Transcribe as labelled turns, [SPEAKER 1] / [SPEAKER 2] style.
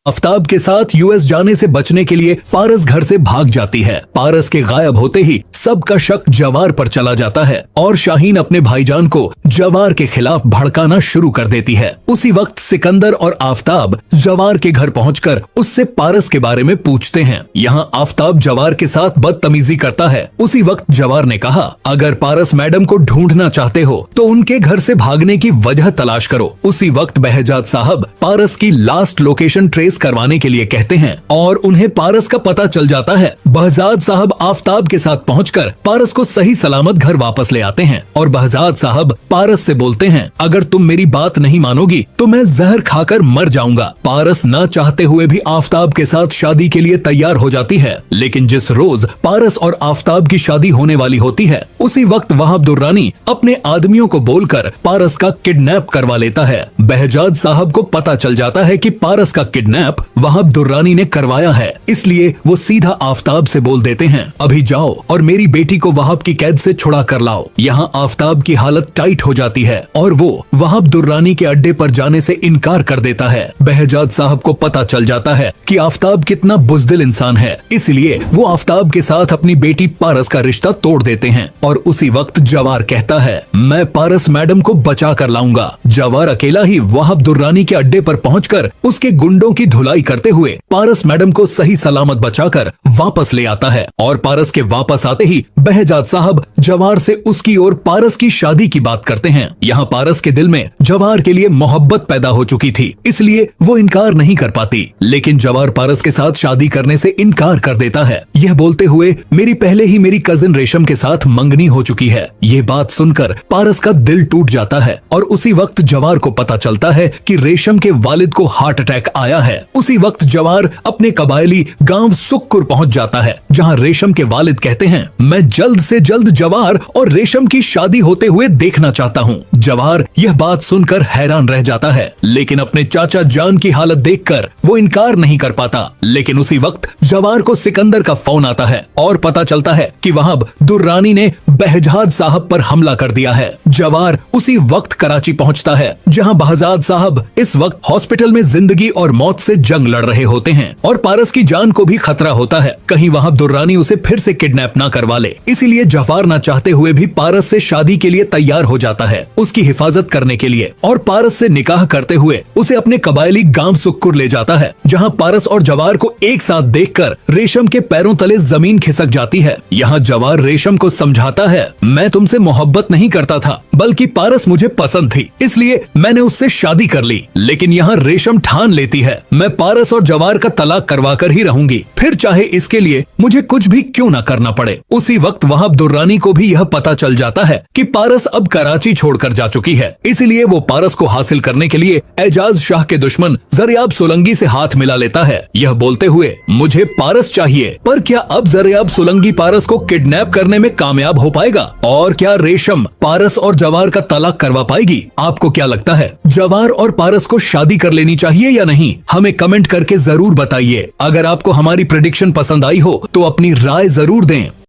[SPEAKER 1] आफ्ताब के साथ यूएस जाने से बचने के लिए पारस घर से भाग जाती है। पारस के गायब होते ही सबका शक जवार पर चला जाता है और शाहीन अपने भाईजान को जवार के खिलाफ भड़काना शुरू कर देती है। उसी वक्त सिकंदर और आफ्ताब जवार के घर पहुंचकर उससे पारस के बारे में पूछते हैं। यहाँ आफ्ताब जवार के साथ बदतमीजी करता है। उसी वक्त जवार ने कहा, अगर पारस मैडम को ढूंढना चाहते हो तो उनके घर से भागने की वजह तलाश करो। उसी वक्त बहजाद साहब पारस की लास्ट लोकेशन ट्रेस करवाने के लिए कहते हैं और उन्हें पारस का पता चल जाता है। बहजाद साहब आफ्ताब के साथ पहुंचकर पारस को सही सलामत घर वापस ले आते हैं और बहजाद साहब पारस से बोलते हैं, अगर तुम मेरी बात नहीं मानोगी तो मैं जहर खाकर मर जाऊंगा। पारस न चाहते हुए भी आफ्ताब के साथ शादी के लिए तैयार हो जाती है, लेकिन जिस रोज पारस और आफ्ताब की शादी होने वाली होती है उसी वक्त वहाब दुर्रानी अपने आदमियों को बोलकर पारस का किडनैप करवा लेता है। बहजाद साहब को पता चल जाता है कि पारस का किडनैप वहाब दुर्रानी ने करवाया है, इसलिए वो सीधा आफ्ताब से बोल देते हैं, अभी जाओ और मेरी बेटी को वहाब की कैद से छुड़ा कर लाओ। यहाँ आफ्ताब की हालत टाइट हो जाती है और वो वहाब दुर्रानी के अड्डे पर जाने से इनकार कर देता है। बहजाद साहब को पता चल जाता है कि आफ्ताब कितना बुज़दिल इंसान है, इसलिए वो आफ्ताब के साथ अपनी बेटी पारस का रिश्ता तोड़ देते हैं। और उसी वक्त जवार कहता है, मैं पारस मैडम को बचा कर लाऊंगा। जवार अकेला ही वहाब दुर्रानी के अड्डे पर पहुंचकर उसके गुंडों की धुलाई करते हुए पारस मैडम को सही सलामत बचाकर वापस ले आता है। और पारस के वापस आते ही बहजाद साहब जवार से उसकी और पारस की शादी की बात करते हैं। यहाँ पारस के दिल में जवार के लिए मोहब्बत पैदा हो चुकी थी, इसलिए वो इनकार नहीं कर पाती, लेकिन जवार पारस के साथ शादी करने से इनकार कर देता है, यह बोलते हुए, मेरी पहले ही मेरी कजिन रेशम के साथ मंगनी हो चुकी है। ये बात सुनकर पारस का दिल टूट जाता है और उसी वक्त जवार को पता चलता है कि रेशम के वालिद को हार्ट अटैक आया है। उसी वक्त जवार अपने कबायली गांव सुक्कुर पहुंच जाता है, जहां रेशम के वालिद कहते हैं, मैं जल्द से जल्द जवार और रेशम की शादी होते हुए देखना चाहता हूं। जवार यह बात सुनकर हैरान रह जाता है, लेकिन अपने चाचा जान की हालत देखकर वो इनकार नहीं कर पाता। लेकिन उसी वक्त जवार को सिकंदर का फोन आता है और पता चलता है कि वहाब दुर्रानी ने बहजाद साहब पर हमला कर दिया है। जवार उसी वक्त कराची पहुंचता है, जहां बहजाद साहब इस वक्त हॉस्पिटल में जिंदगी और मौत से जंग लड़ रहे होते हैं और पारस की जान को भी खतरा होता है, कहीं वहाब दुर्रानी उसे फिर से किडनैप ना करवा ले। इसीलिए जवार ना चाहते हुए भी पारस से शादी के लिए तैयार हो जाता है, उसकी हिफाजत करने के लिए, और पारस से निकाह करते हुए उसे अपने कबायली गांव सुक्कुर ले जाता है, जहां पारस और जवार को एक साथ देखकर रेशम के पैरों तले जमीन खिसक जाती है। यहाँ जवार रेशम को समझाता है, मैं तुमसे मोहब्बत नहीं करता था, बल्कि पारस मुझे पसंद थी, इसलिए मैंने उससे शादी कर ली। लेकिन यहाँ रेशम ठान लेती है, मैं पारस और जवार का तलाक करवा कर ही रहूंगी, फिर चाहे इसके लिए मुझे कुछ भी क्यों न करना पड़े। उसी वक्त वहाब दुर्रानी को भी यह पता चल जाता है कि पारस अब कराची छोड़कर जा चुकी है, इसलिए वो पारस को हासिल करने के लिए एजाज शाह के दुश्मन ज़रियाब सोलंगी से हाथ मिला लेता है, यह बोलते हुए, मुझे पारस चाहिए। पर क्या अब ज़रियाब सोलंगी पारस को किडनैप करने में कामयाब हो पाएगा? और क्या रेशम पारस और जवार का तलाक करवा पाएगी? आपको क्या लगता है, जवार और पारस को शादी कर लेनी चाहिए या नहीं? हमें कमेंट करके जरूर बताइए। अगर आपको हमारी प्रेडिक्शन पसंद आई हो तो अपनी राय जरूर दें।